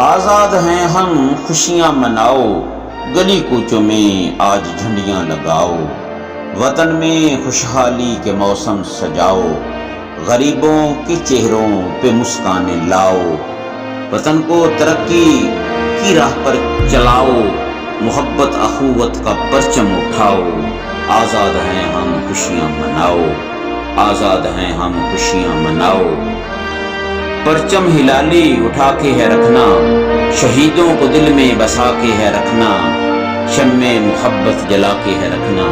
آزاد ہیں ہم خوشیاں مناؤ، گلی کوچوں میں آج جھنڈیاں لگاؤ، وطن میں خوشحالی کے موسم سجاؤ، غریبوں کے چہروں پہ مسکانیں لاؤ، وطن کو ترقی کی راہ پر چلاؤ، محبت اخوت کا پرچم اٹھاؤ، آزاد ہیں ہم خوشیاں مناؤ، آزاد ہیں ہم خوشیاں مناؤ۔ پرچم ہلالی اٹھا کے ہے رکھنا، شہیدوں کو دل میں بسا کے ہے رکھنا، شمع محبت جلا کے ہے رکھنا،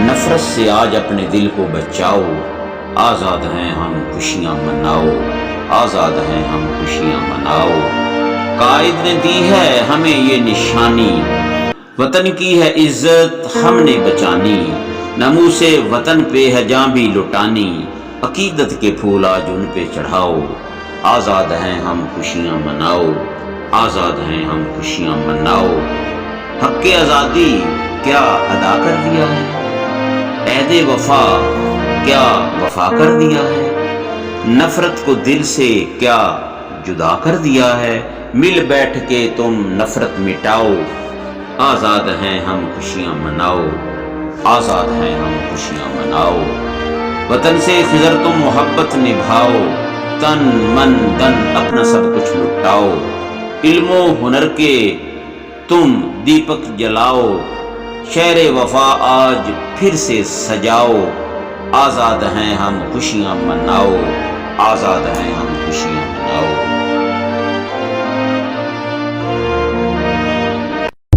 نفرت سے آج اپنے دل کو بچاؤ، آزاد ہیں ہم خوشیاں مناؤ، آزاد ہیں ہم خوشیاں مناؤ۔ قائد نے دی ہے ہمیں یہ نشانی، وطن کی ہے عزت ہم نے بچانی، ناموس وطن پہ ہے جاں بھی لٹانی، عقیدت کے پھول آج ان پہ چڑھاؤ، آزاد ہیں ہم خوشیاں مناؤ، آزاد ہیں ہم خوشیاں مناؤ۔ حق آزادی کیا ادا کر دیا ہے، عہد وفا کیا وفا کر دیا ہے، نفرت کو دل سے کیا جدا کر دیا ہے، مل بیٹھ کے تم نفرت مٹاؤ، آزاد ہیں ہم خوشیاں مناؤ، آزاد ہیں ہم خوشیاں مناؤ۔ وطن سے خضر تم محبت نبھاؤ، تن من دن اپنا سب کچھ لٹاؤ، علم و ہنر کے تم دیپک جلاؤ، شہر وفا آج پھر سے سجاؤ، آزاد ہیں ہم خوشیاں مناؤ، آزاد ہیں ہم خوشیاں